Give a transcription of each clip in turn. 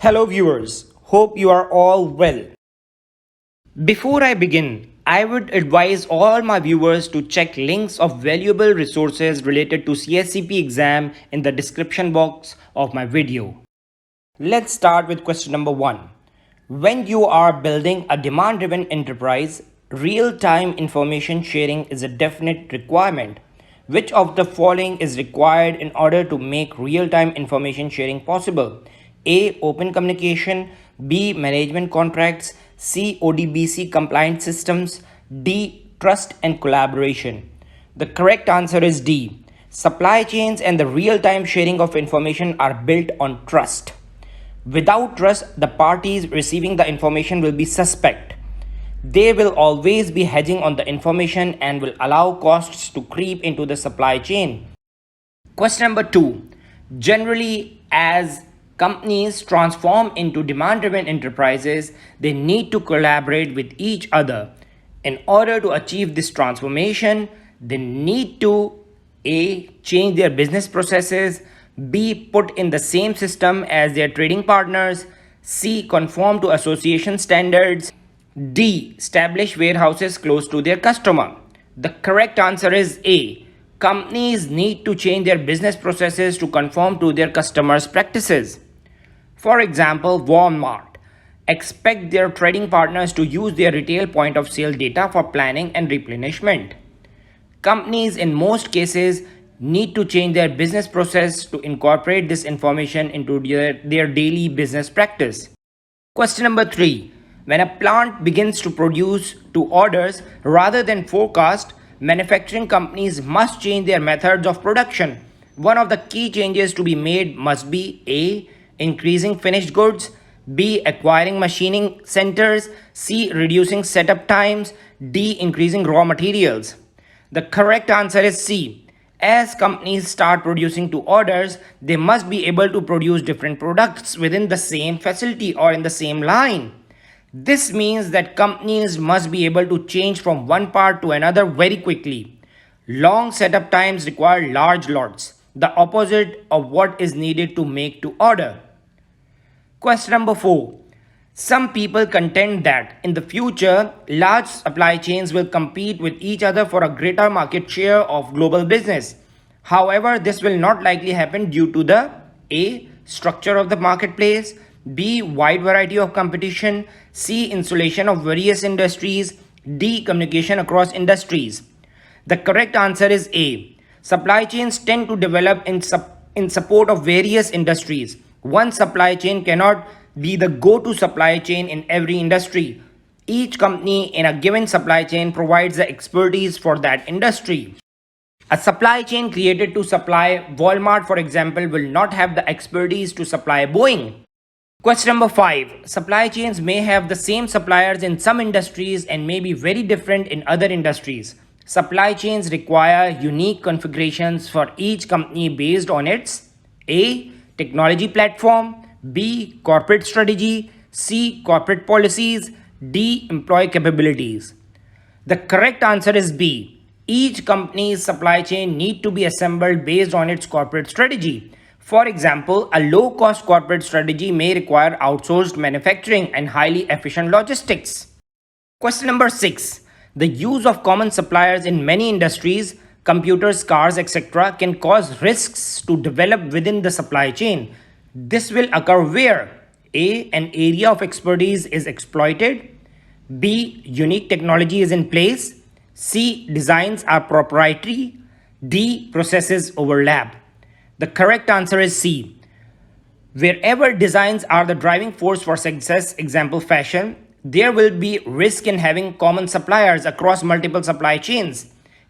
Hello viewers, hope you are all well. Before I begin, I would advise all my viewers to check links of valuable resources related to CSCP exam in the description box of my video. Let's start with question number 1. When you are building a demand-driven enterprise, real-time information sharing is a definite requirement. Which of the following is required in order to make real-time information sharing possible? A. Open communication. B. Management contracts. C. ODBC compliant systems. D. Trust and collaboration. The correct answer is D. Supply chains and the real-time sharing of information are built on trust. Without trust, the parties receiving the information will be suspect. They will always be hedging on the information and will allow costs to creep into the supply chain. Question number 2. Generally, as companies transform into demand-driven enterprises, they need to collaborate with each other. In order to achieve this transformation, they need to A. Change their business processes. B. Put in the same system as their trading partners. C. Conform to association standards. D. Establish warehouses close to their customer. The correct answer is A. Companies need to change their business processes to conform to their customers' practices. For example, Walmart expect their trading partners to use their retail point of sale data for planning and replenishment. Companies in most cases need to change their business process to incorporate this information into their daily business practice. Question number 3. When a plant begins to produce to orders rather than forecast, manufacturing companies must change their methods of production. One of the key changes to be made must be A. Increasing finished goods. B. Acquiring machining centers. C. Reducing setup times. D. Increasing raw materials. The correct answer is C. As companies start producing to orders, they must be able to produce different products within the same facility or in the same line. This means that companies must be able to change from one part to another very quickly. Long setup times require large lots, the opposite of what is needed to make to order. Question number 4. Some people contend that in the future, large supply chains will compete with each other for a greater market share of global business. However, this will not likely happen due to the A. Structure of the marketplace. B. Wide variety of competition. C. Insulation of various industries. D. Communication across industries. The correct answer is A. Supply chains tend to develop in support of various industries. One supply chain cannot be the go-to supply chain in every industry. Each company in a given supply chain provides the expertise for that industry. A supply chain created to supply Walmart, for example, will not have the expertise to supply Boeing. Question number 5. Supply chains may have the same suppliers in some industries and may be very different in other industries. Supply chains require unique configurations for each company based on its A. Technology platform. B. Corporate strategy. C. Corporate policies. D. Employee capabilities. The correct answer is B. Each company's supply chain need to be assembled based on its corporate strategy. For example, a low-cost corporate strategy may require outsourced manufacturing and highly efficient logistics. Question number 6. The use of common suppliers in many industries, computers, cars, etc., can cause risks to develop within the supply chain. This will occur where A. An area of expertise is exploited. B. Unique technology is in place. C. Designs are proprietary. D. Processes overlap. The correct answer is C. Wherever designs are the driving force for success, example fashion, there will be risk in having common suppliers across multiple supply chains.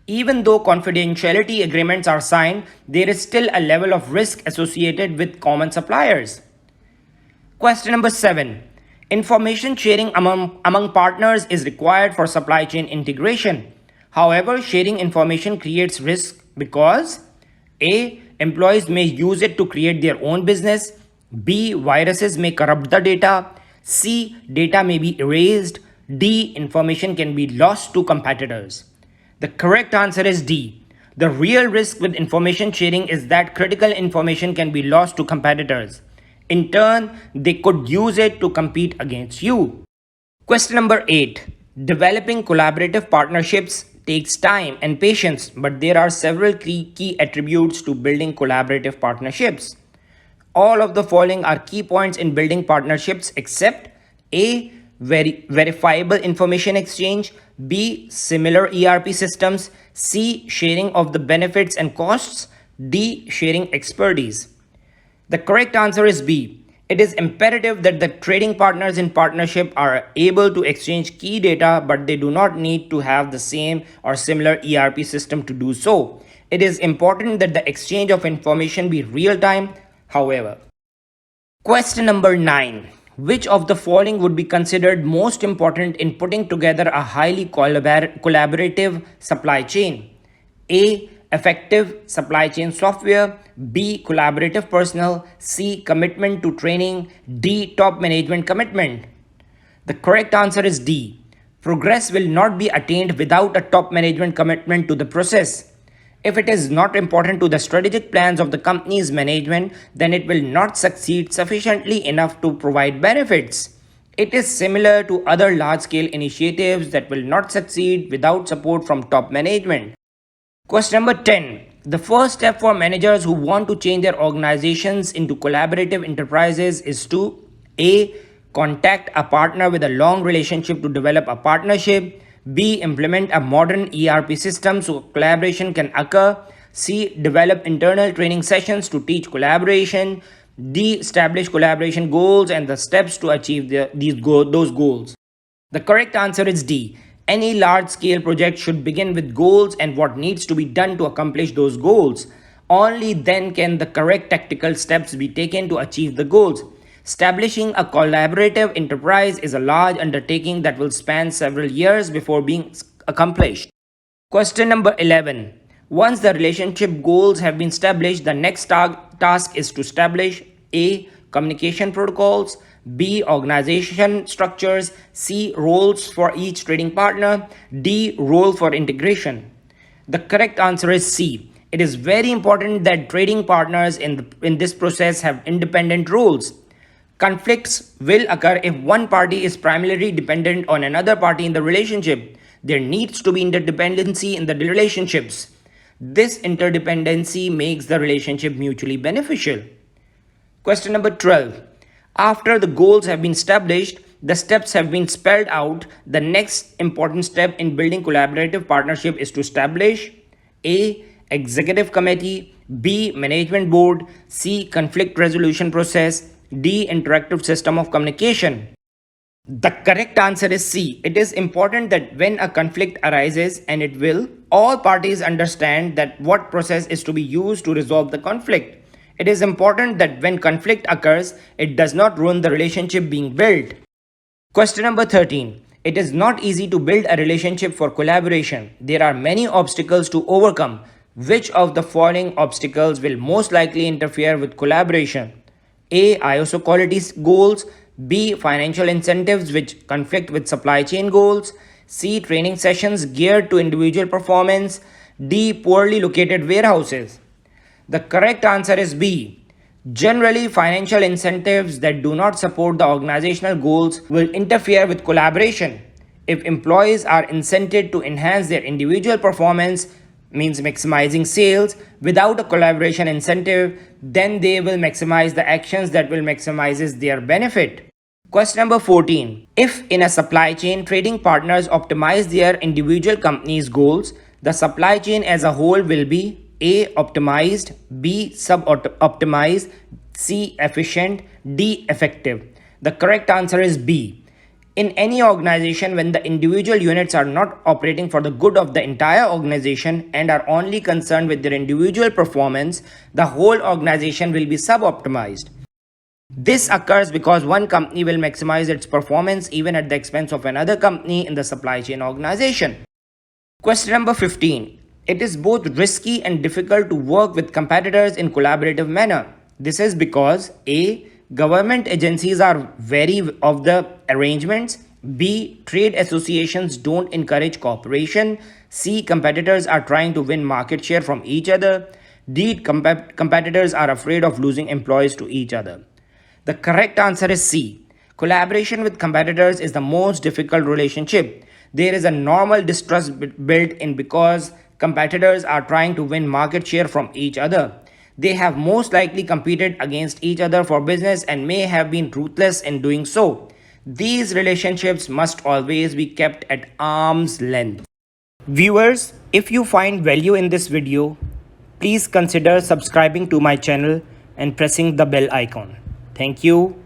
Even though confidentiality agreements are signed, there is still a level of risk associated with common suppliers. Question number 7. Information sharing among partners is required for supply chain integration. However, sharing information creates risk because A. Employees may use it to create their own business. B. Viruses may corrupt the data. C. Data may be erased. D. Information can be lost to competitors. The correct answer is D. The real risk with information sharing is that critical information can be lost to competitors. In turn, they could use it to compete against you. Question number 8. Developing collaborative partnerships takes time and patience, but there are several key attributes to building collaborative partnerships. All of the following are key points in building partnerships except A. Verifiable information exchange, B. Similar ERP systems, C. Sharing of the benefits and costs, D. Sharing expertise. The correct answer is B. It is imperative that the trading partners in partnership are able to exchange key data, but they do not need to have the same or similar ERP system to do so. It is important that the exchange of information be real time, however. Question number 9. Which of the following would be considered most important in putting together a highly collaborative supply chain? A. Effective supply chain software. B. Collaborative personnel. C. Commitment to training. D. Top management commitment. The correct answer is D. Progress will not be attained without a top management commitment to the process. If it is not important to the strategic plans of the company's management, then it will not succeed sufficiently enough to provide benefits. It is similar to other large-scale initiatives that will not succeed without support from top management. Question number 10. The first step for managers who want to change their organizations into collaborative enterprises is to A. Contact a partner with a long relationship to develop a partnership. B. Implement a modern ERP system so collaboration can occur. C. Develop internal training sessions to teach collaboration. D. Establish collaboration goals and the steps to achieve those goals. The correct answer is D. Any large-scale project should begin with goals and what needs to be done to accomplish those goals. Only then can the correct tactical steps be taken to achieve the goals. Establishing a collaborative enterprise is a large undertaking that will span several years before being accomplished. Question number 11. Once the relationship goals have been established, the next task is to establish A. Communication protocols, B. Organization structures, C. Roles for each trading partner, D. Role for integration. The correct answer is C. It is very important that trading partners in this process have independent roles. Conflicts will occur if one party is primarily dependent on another party in the relationship. There needs to be interdependency in the relationships. This interdependency makes the relationship mutually beneficial. Question number 12. After the goals have been established, the steps have been spelled out. The next important step in building collaborative partnership is to establish A. Executive committee, B. Management board, C. Conflict resolution process, D. Interactive system of communication. The correct answer is C. It is important that when a conflict arises, and it will, all parties understand that what process is to be used to resolve the conflict. It is important that when conflict occurs, it does not ruin the relationship being built. Question number 13. It is not easy to build a relationship for collaboration. There are many obstacles to overcome. Which of the following obstacles will most likely interfere with collaboration? A. ISO quality goals, B. Financial incentives which conflict with supply chain goals, C. Training sessions geared to individual performance, D. Poorly located warehouses. The correct answer is B. Generally, financial incentives that do not support the organizational goals will interfere with collaboration. If employees are incented to enhance their individual performance, means maximizing sales, without a collaboration incentive, then they will maximize the actions that will maximize their benefit. Question number 14. If in a supply chain, trading partners optimize their individual company's goals, the supply chain as a whole will be A. Optimized, B. Sub-optimized, C. Efficient, D. Effective. The correct answer is B. In any organization, when the individual units are not operating for the good of the entire organization and are only concerned with their individual performance, the whole organization will be sub-optimized. This occurs because one company will maximize its performance even at the expense of another company in the supply chain organization. Question number 15. It is both risky and difficult to work with competitors in collaborative manner. This is because A. Government agencies are wary of the arrangements. B. Trade associations don't encourage cooperation. C. Competitors are trying to win market share from each other. D. Competitors are afraid of losing employees to each other. The correct answer is C. Collaboration with competitors is the most difficult relationship. There is a normal distrust built in because competitors are trying to win market share from each other. They have most likely competed against each other for business and may have been ruthless in doing so. These relationships must always be kept at arm's length. Viewers, if you find value in this video, please consider subscribing to my channel and pressing the bell icon. Thank you.